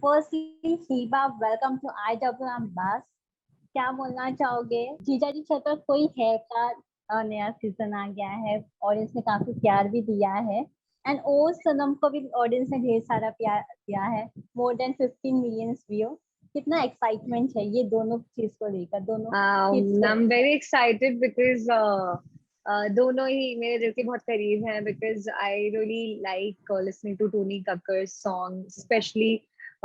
Firstly, Hiba, welcome to IWM Bus. क्या बोलना चाहोगे? जीजा जी छत पर कोई है का नया सीजन आ गया है, ऑडियंस ने काफी प्यार भी दिया है एंड ओ सनम को भी ऑडियंस ने ढेर सारा प्यार दिया है, मोर देन 15 मिलियन व्यू। कितना एक्साइटमेंट है ये दोनों चीज को लेकर, दोनों हिट्स को I'm लेकर? very excited because दोनों ही मेरे दिल के बहुत करीब हैं because I really like listening to Tony Kakkar's song, especially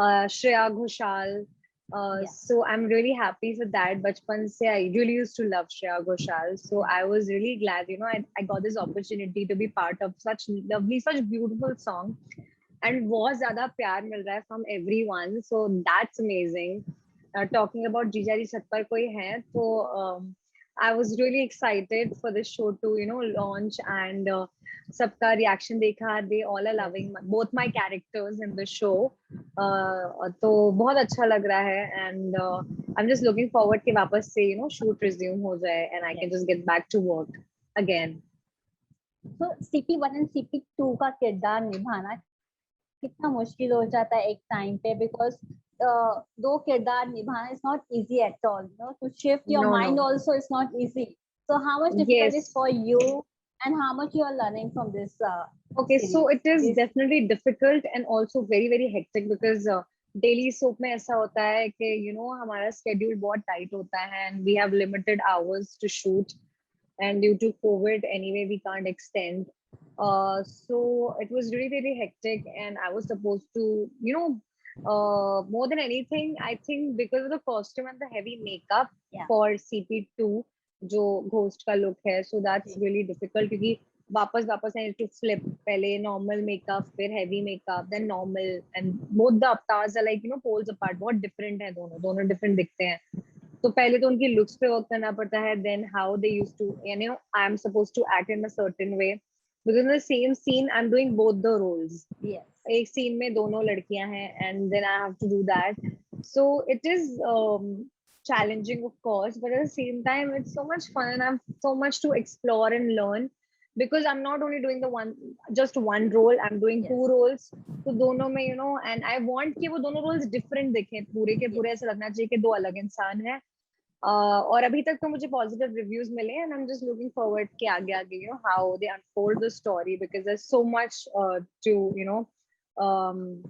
Shreya Ghoshal. Yeah. So I'm really happy for that. Bachpan se I really used to love Shreya Ghoshal. So I was really glad, I got this opportunity to be part of such lovely, such beautiful song. And बहुत ज़्यादा प्यार मिल रहा है from everyone. So that's amazing. Talking about Jija Ji Chhat Par Koi Hai, so I was really excited for this show to launch and सबका reaction देखा. They all are loving both my characters in the show. तो बहुत अच्छा लग रहा है and I'm just looking forward कि वापस से shoot resume हो जाए and I can just get back to work again. तो CP1 एंड CP2 का किरदार निभाना कितना मुश्किल हो जाता है एक टाइम पे, बिकॉज दो किरदार निभाना is not easy at all, to shift your mind also is not easy. So how much difficult is for you and how much you are learning from this okay series? So it is definitely difficult and also very very hectic because daily soap में ऐसा होता है कि हमारा schedule बहुत tight होता है and we have limited hours to shoot and due to COVID anyway we can't extend. So it was really really hectic and I was supposed to more than anything I think because of the costume and the heavy makeup for CP2 जो ghost का look है, so that's really difficult क्योंकि वापस I need to flip पहले normal makeup फिर heavy makeup then normal and both the avatars are like poles apart, बहुत different है दोनों different दिखते हैं. तो पहले तो उनकी लुक्स पे वर्क करना पड़ता है, then how they used to I am supposed to act in a certain way because in the same scene I'm doing both the roles. Yes. एक सीन में दोनों लड़कियां हैं and then I have to do that, so it is challenging of course, but at the same time it's so much fun and I have so much to explore and learn because I'm not only doing just one role, I'm doing two roles. तो दोनों में and I want कि वो दोनों roles different दिखें, पूरे के पूरे ऐसा लगना चाहिए कि दो अलग इंसान हैं. और अभी तक तो मुझे positive reviews मिले and I'm just looking forward कि आगे आगे how they unfold the story because there's so much to um,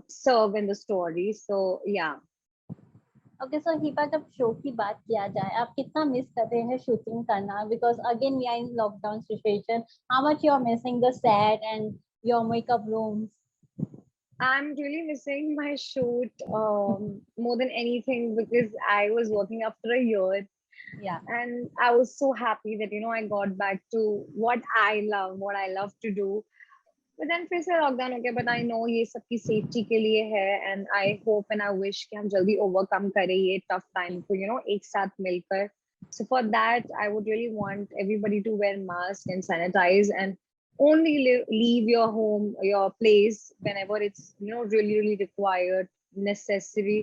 serve in the story. So yeah. Okay, so Hiba, जब शो की बात किया जाए, आप कितना मिस कर रहे हैं शूटिंग करना? Because again we are in lockdown situation. How much you are missing the set and your makeup rooms? I'm really missing my shoot more than anything because I was working after a year. Yeah. And I was so happy that I got back to what I love to do. But then फिर से lockdown हो गया, but I know ये सबकी safety के लिए है and I hope and I wish कि हम जल्दी overcome करें ये tough time को एक साथ मिलकर. So for that I would really want everybody to wear mask and sanitize and only leave your home, your place whenever it's really really required, necessary.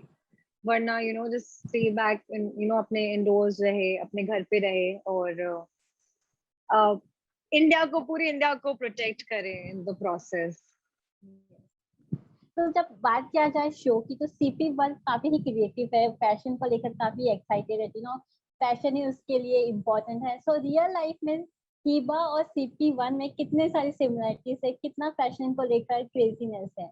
वरना just stay back and अपने indoors रहे, अपने घर पे रहे और पूरी India को प्रोटेक्ट करें इन द प्रोसेस. तो जब बात किया जाए शो की, तो CP1 काफी ही क्रिएटिव है, फैशन को लेकर काफी एक्साइटेड है, फैशन ही उसके लिए इम्पोर्टेंट है. सो रियल लाइफ में हिबा और CP1 में कितने सारी सिमिलरिटीज है, कितना फैशन को लेकर क्रेजीनेस है?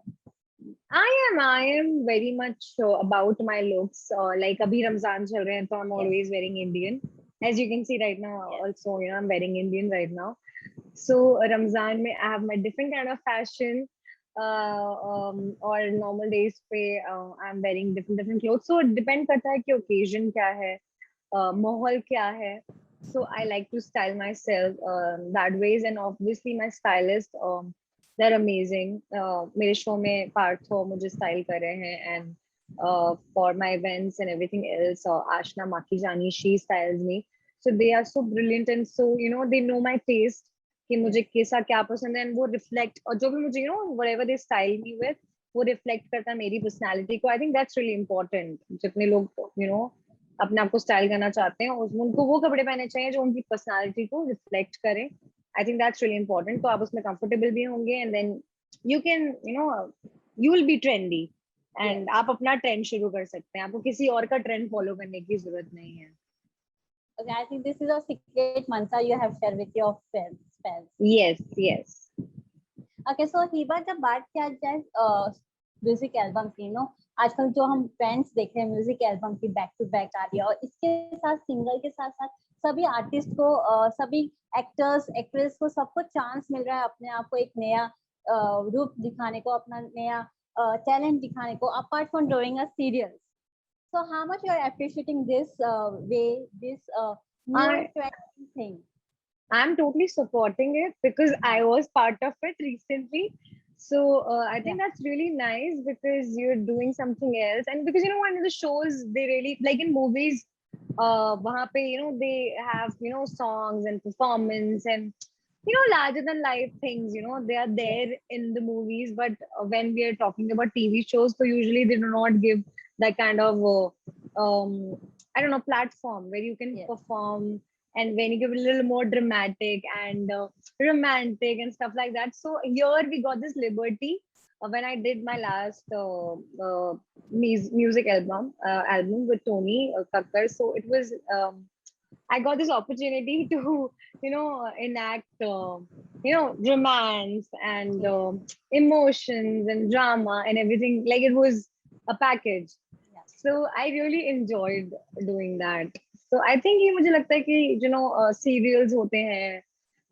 I am very much about my looks. Like अभी रमजान चल रहे हैं तो I'm always wearing Indian. As you can see right now, also I'm wearing Indian right now. So Ramzan में I have my different kind of fashion. और normal days पे I'm wearing different clothes. So it depend करता है कि occasion क्या है, माहौल क्या है. So I like to style myself that ways and obviously my stylist. They're amazing. मेरे शो में पार्थो मुझे स्टाइल कर रहे हैं and for my events and everything else, Ashna Makijani, she styles me. So they are so brilliant and so they know my taste कि मुझे कैसा क्या पसंद है and वो reflect और जो भी मुझे whatever they style me with वो reflect करता है मेरी personality को. I think that's really important. जितने लोग अपने आप को स्टाइल करना चाहते हैं उनको वो कपड़े पहनने चाहिए जो उनकी पर्सनालिटी को रिफ्लेक्ट करें. I think that's really important. तो आप उसमें comfortable भी होंगे and then you can you will be trendy. And आप अपना ट्रेंड शुरू कर सकते हैं, आपको किसी और का ट्रेंड फॉलो करने की जरूरत नहीं है. Okay, I think this is a secret mantra you have shared with your fans. Yes, yes. Okay, so Hiba जब बात किया जाए म्यूजिक एल्बम की, नो आजकल जो हम ट्रेंड्स देख रहे हैं म्यूजिक एल्बम की बैक टू बैक आ रही है, और इसके साथ सिंगर के साथ साथ सभी आर्टिस्ट को सभी एक्टर्स एक्ट्रेस को सबको चांस मिल रहा है अपने आप को एक नया रूप दिखाने को, अपना नया टैलेंट दिखाने को, apart from doing a serial. So how much you are appreciating this way, this new I trending thing? I'm totally supporting it because I was part of it recently. So I think that's really nice because you're doing something else, and because one of the shows they really like in movies. वहाँ पे they have songs and performance and larger than life things. They are there in the movies, but when we are talking about TV shows, so usually they do not give that kind of I don't know, platform where you can perform, and when you give a little more dramatic and romantic and stuff like that. So here we got this liberty when I did my last music album with Tony Kakkar. So it was I got this opportunity to enact romance and emotions and drama and everything. Like it was a package. So I really enjoyed doing that. So I think ये मुझे लगता है कि serials होते हैं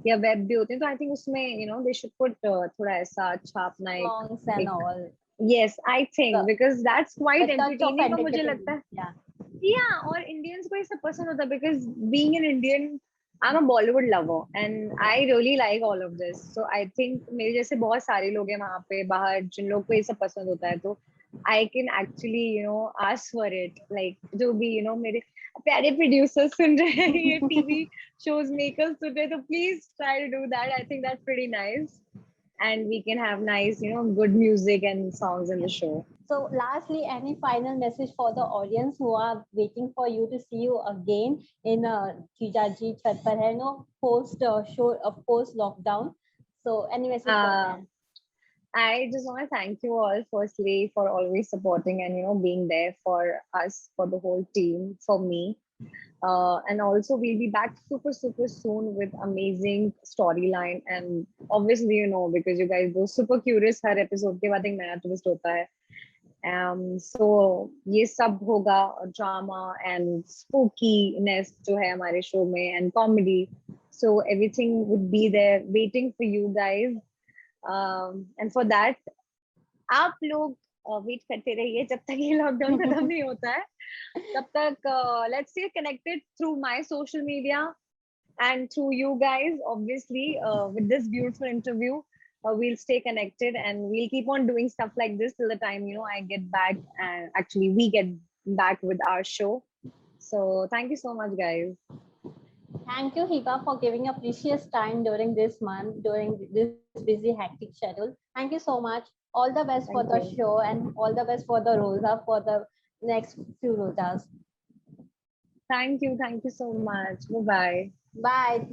या web भी होते हैं, तो I think उसमें they should put थोड़ा ऐसा अच्छा अपना songs and all. Yes, I think because that's quite The touch of entertaining. तो मुझे लगता है yeah. Yeah, और Indians को ये सब पसंद होता है because being an Indian, I'm a Bollywood lover and I really like all of this. So I think मेरे जैसे बहुत सारे लोग हैं वहाँ पे बाहर जिन लोग को ये सब पसंद होता है, तो I can actually ask for it. Like जो भी मेरे प्यारे producers सुन रहे हैं, ये TV shows makers सुन रहे हैं, तो please try to do that. I think that's pretty nice. And we can have nice, good music and songs in the show. So lastly, any final message for the audience who are waiting for you to see you again in Jijaji Chhat Par Hai, post show, post lockdown. So any message for them? I just want to thank you all firstly for always supporting and being there for us, for the whole team, for me. And also we'll be back super soon with amazing storyline, and obviously because you guys go super curious, her episode के बाद एक नया twist होता है. So ये सब होगा, drama and spookiness जो है हमारे show में, and comedy. So everything would be there waiting for you guys. And for that आप लोग वेट करते रहिए जब तक ये लॉकडाउन खत्म नहीं होता है, तब तक let's stay connected through my social media and through you guys, obviously, with this beautiful interview. We'll stay connected and we'll keep on doing stuff like this till the time I get back, and actually we get back with our show. So thank you so much, guys. Thank you, Hiba, for giving your precious time during this month, during this busy, hectic schedule. Thank you so much. All the best for the show, and all the best for the Rosa for the next few Rosas. Thank you so much. Bye-bye. Bye.